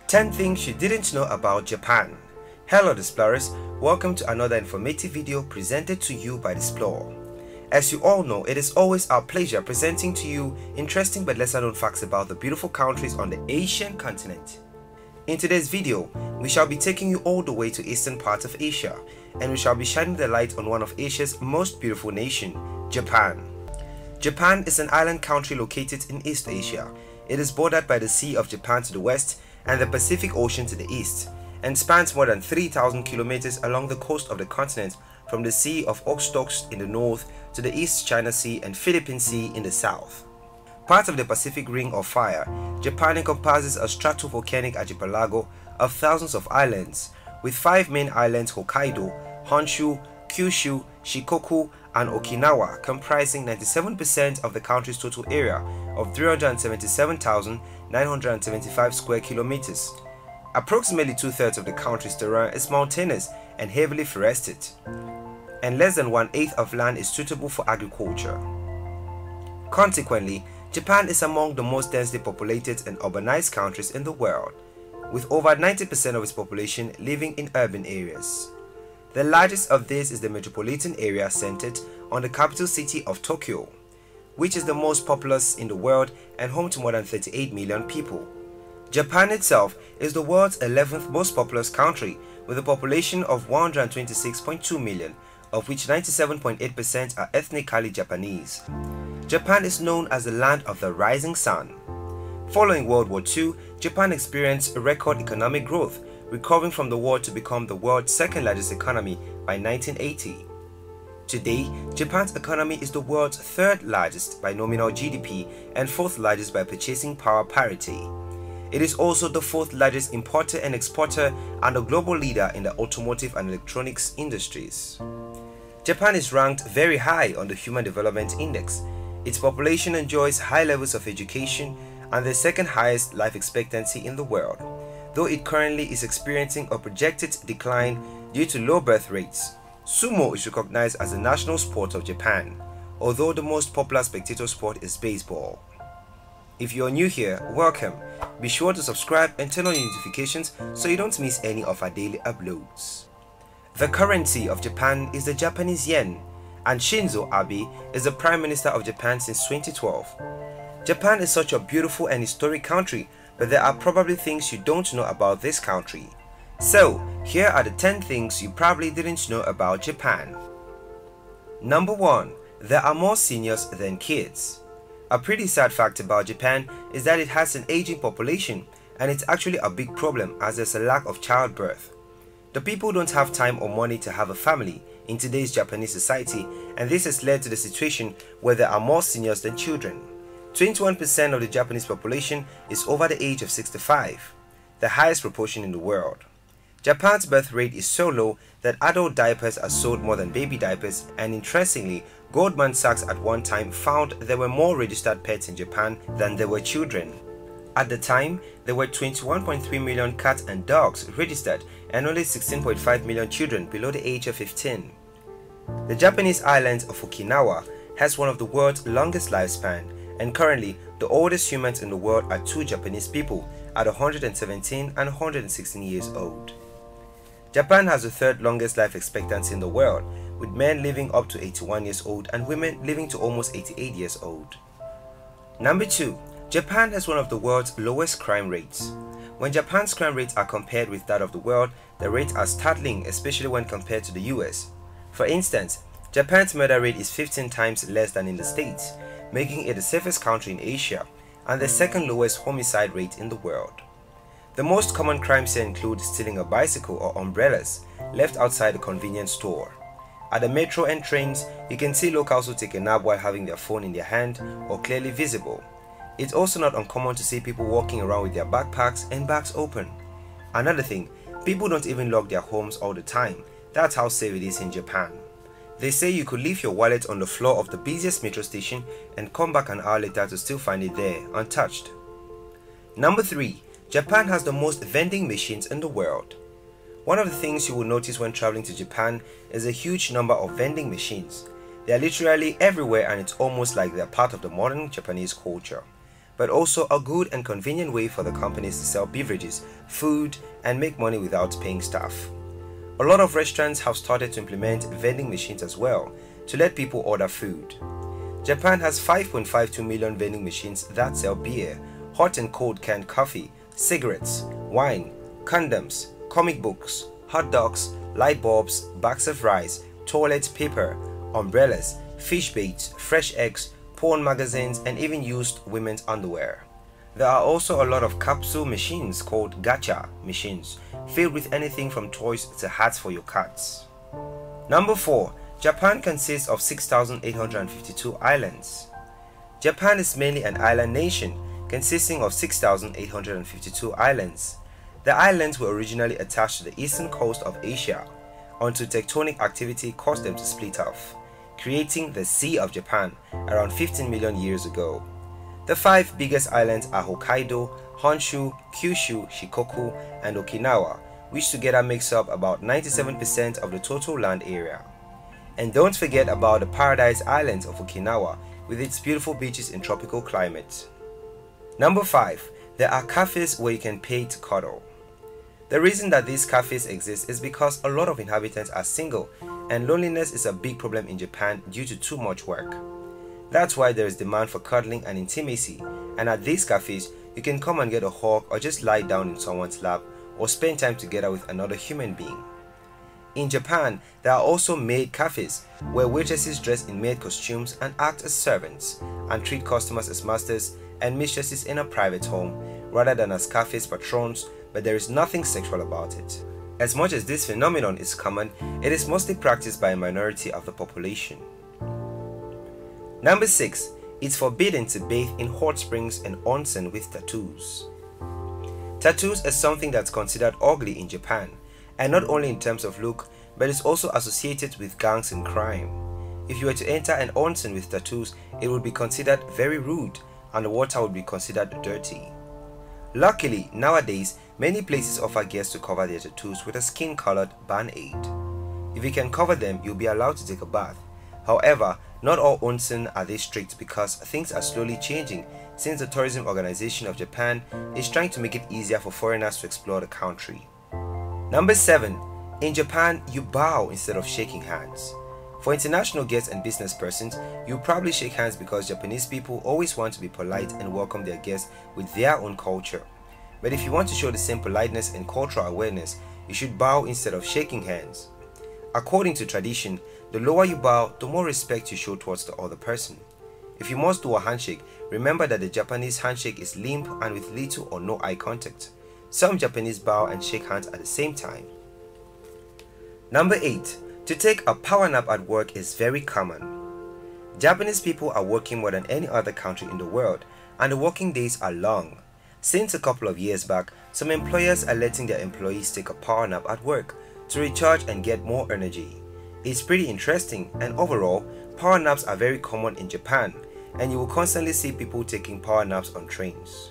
10 things you didn't know about Japan. Hello Displorers, welcome to another informative video presented to you by Displore. As you all know, it is always our pleasure presenting to you interesting but lesser known facts about the beautiful countries on the Asian continent. In today's video, we shall be taking you all the way to eastern parts of Asia, and we shall be shining the light on one of Asia's most beautiful nation, Japan. Japan is an island country located in East Asia. It is bordered by the Sea of Japan to the west and the Pacific Ocean to the east, and spans more than 3,000 kilometers along the coast of the continent from the Sea of Okhotsk in the north to the East China Sea and Philippine Sea in the south. Part of the Pacific Ring of Fire, Japan encompasses a strato-volcanic archipelago of thousands of islands, with 5 main islands: Hokkaido, Honshu, Kyushu, Shikoku, and Okinawa, comprising 97% of the country's total area of 377,975 square kilometers. Approximately 2/3 of the country's terrain is mountainous and heavily forested, and less than 1/8 of land is suitable for agriculture. Consequently, Japan is among the most densely populated and urbanized countries in the world, with over 90% of its population living in urban areas. The largest of these is the metropolitan area centered on the capital city of Tokyo, which is the most populous in the world and home to more than 38 million people. Japan itself is the world's 11th most populous country, with a population of 126.2 million, of which 97.8% are ethnically Japanese. Japan is known as the land of the rising sun. Following World War II, Japan experienced record economic growth, recovering from the war to become the world's second largest economy by 1980. Today, Japan's economy is the world's third largest by nominal GDP and fourth largest by purchasing power parity. It is also the fourth largest importer and exporter and a global leader in the automotive and electronics industries. Japan is ranked very high on the Human Development Index. Its population enjoys high levels of education and the second highest life expectancy in the world, though it currently is experiencing a projected decline due to low birth rates. Sumo is recognized as the national sport of Japan, although the most popular spectator sport is baseball. If you are new here, welcome. Be sure to subscribe and turn on your notifications so you don't miss any of our daily uploads. The currency of Japan is the Japanese yen, and Shinzo Abe is the Prime Minister of Japan since 2012. Japan is such a beautiful and historic country, but there are probably things you don't know about this country. So, here are the 10 things you probably didn't know about Japan. Number 1. There are more seniors than kids. A pretty sad fact about Japan is that it has an aging population, and it's actually a big problem as there's a lack of childbirth. The people don't have time or money to have a family in today's Japanese society, and this has led to the situation where there are more seniors than children. 21% of the Japanese population is over the age of 65, the highest proportion in the world. Japan's birth rate is so low that adult diapers are sold more than baby diapers, and interestingly, Goldman Sachs at one time found there were more registered pets in Japan than there were children. At the time, there were 21.3 million cats and dogs registered and only 16.5 million children below the age of 15. The Japanese island of Okinawa has one of the world's longest lifespan, and currently the oldest humans in the world are 2 Japanese people at 117 and 116 years old. Japan has the third longest life expectancy in the world, with men living up to 81 years old and women living to almost 88 years old. Number 2. Japan has one of the world's lowest crime rates. When Japan's crime rates are compared with that of the world, the rates are startling, especially when compared to the US. For instance, Japan's murder rate is 15 times less than in the States, making it the safest country in Asia and the second lowest homicide rate in the world. The most common crimes here include stealing a bicycle or umbrellas left outside a convenience store. At the metro and trains, you can see locals who take a nap while having their phone in their hand or clearly visible. It's also not uncommon to see people walking around with their backpacks and bags open. Another thing, people don't even lock their homes all the time. That's how safe it is in Japan. They say you could leave your wallet on the floor of the busiest metro station and come back an hour later to still find it there, untouched. Number 3. Japan has the most vending machines in the world. One of the things you will notice when traveling to Japan is a huge number of vending machines. They are literally everywhere, and it's almost like they are part of the modern Japanese culture. but also a good and convenient way for the companies to sell beverages, food, and make money without paying staff. A lot of restaurants have started to implement vending machines as well to let people order food. Japan has 5.52 million vending machines that sell beer, hot and cold canned coffee, cigarettes, wine, condoms, comic books, hot dogs, light bulbs, bags of rice, toilet paper, umbrellas, fish baits, fresh eggs, porn magazines, and even used women's underwear. There are also a lot of capsule machines called gacha machines, filled with anything from toys to hats for your cats. Number 4. Japan consists of 6,852 islands. Japan is mainly an island nation consisting of 6,852 islands. The islands were originally attached to the eastern coast of Asia until tectonic activity caused them to split off, creating the Sea of Japan around 15 million years ago. The 5 biggest islands are Hokkaido, Honshu, Kyushu, Shikoku, and Okinawa, which together makes up about 97% of the total land area. And don't forget about the paradise islands of Okinawa with its beautiful beaches in tropical climate. Number 5. There are cafes where you can pay to cuddle. The reason that these cafes exist is because a lot of inhabitants are single and loneliness is a big problem in Japan due to too much work. That's why there is demand for cuddling and intimacy, and at these cafes you can come and get a hug or just lie down in someone's lap or spend time together with another human being. In Japan, there are also maid cafes where waitresses dress in maid costumes and act as servants and treat customers as masters and mistresses in a private home rather than as cafes patrons, but there is nothing sexual about it. As much as this phenomenon is common, it is mostly practiced by a minority of the population. Number 6. It's forbidden to bathe in hot springs and onsen with tattoos. Tattoos is something that's considered ugly in Japan, and not only in terms of look, but is also associated with gangs and crime. If you were to enter an onsen with tattoos, it would be considered very rude and the water would be considered dirty. Luckily, nowadays, many places offer guests to cover their tattoos with a skin-colored band-aid. If you can cover them, you'll be allowed to take a bath. However, not all onsen are this strict because things are slowly changing since the Tourism Organization of Japan is trying to make it easier for foreigners to explore the country. Number 7. In Japan, you bow instead of shaking hands. For international guests and business persons, you probably shake hands because Japanese people always want to be polite and welcome their guests with their own culture. But if you want to show the same politeness and cultural awareness, you should bow instead of shaking hands. According to tradition, the lower you bow, the more respect you show towards the other person. If you must do a handshake, remember that the Japanese handshake is limp and with little or no eye contact. Some Japanese bow and shake hands at the same time. Number 8. To take a power nap at work is very common. Japanese people are working more than any other country in the world, and the working days are long. Since a couple of years back, some employers are letting their employees take a power nap at work to recharge and get more energy. It's pretty interesting, and overall, power naps are very common in Japan, and you will constantly see people taking power naps on trains.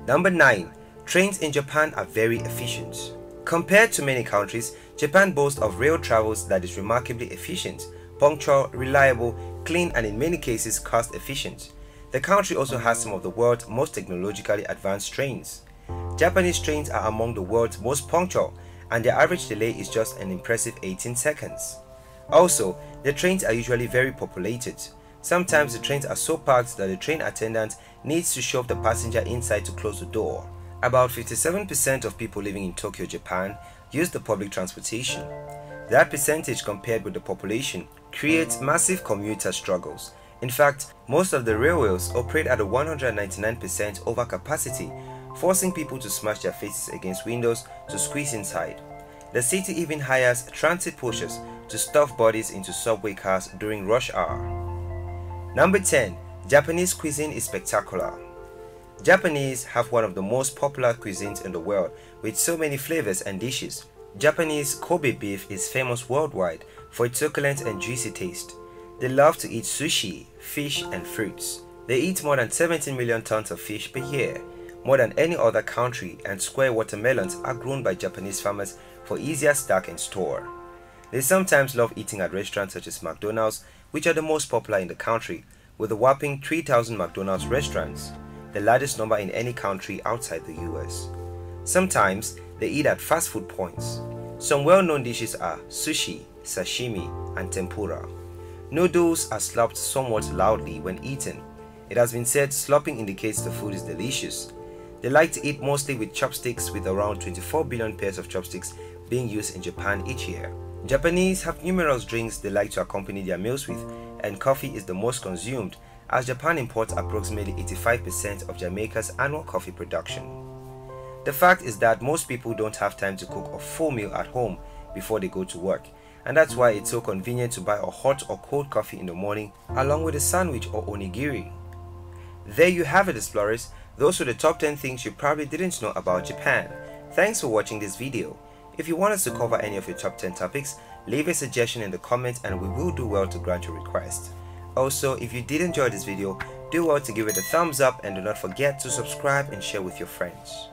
Number 9. Trains in Japan are very efficient. Compared to many countries, Japan boasts of rail travels that is remarkably efficient, punctual, reliable, clean, and in many cases cost efficient. The country also has some of the world's most technologically advanced trains. Japanese trains are among the world's most punctual, and their average delay is just an impressive 18 seconds. Also, the trains are usually very populated. Sometimes the trains are so packed that the train attendant needs to shove the passenger inside to close the door. About 57% of people living in Tokyo, Japan, use the public transportation. That percentage compared with the population creates massive commuter struggles. In fact, most of the railways operate at a 199% overcapacity, forcing people to smash their faces against windows to squeeze inside. The city even hires transit pushers to stuff bodies into subway cars during rush hour. Number 10. Japanese cuisine is spectacular. Japanese have one of the most popular cuisines in the world with so many flavors and dishes. Japanese Kobe beef is famous worldwide for its succulent and juicy taste. They love to eat sushi, fish, and fruits. They eat more than 17 million tons of fish per year, more than any other country, and square watermelons are grown by Japanese farmers for easier stack and store. They sometimes love eating at restaurants such as McDonald's, which are the most popular in the country, with a whopping 3,000 McDonald's restaurants. the largest number in any country outside the US. Sometimes they eat at fast food points. Some well-known dishes are sushi, sashimi, and tempura. Noodles are slopped somewhat loudly when eaten. It has been said slopping indicates the food is delicious. They like to eat mostly with chopsticks, with around 24 billion pairs of chopsticks being used in Japan each year. Japanese have numerous drinks they like to accompany their meals with, and coffee is the most consumed, as Japan imports approximately 85% of Jamaica's annual coffee production. The fact is that most people don't have time to cook a full meal at home before they go to work, and that's why it's so convenient to buy a hot or cold coffee in the morning along with a sandwich or onigiri. There you have it, Displorers. Those were the top 10 things you probably didn't know about Japan. Thanks for watching this video. If you want us to cover any of your top 10 topics, leave a suggestion in the comments and we will do well to grant your request. Also, if you did enjoy this video, do well to give it a thumbs up and do not forget to subscribe and share with your friends.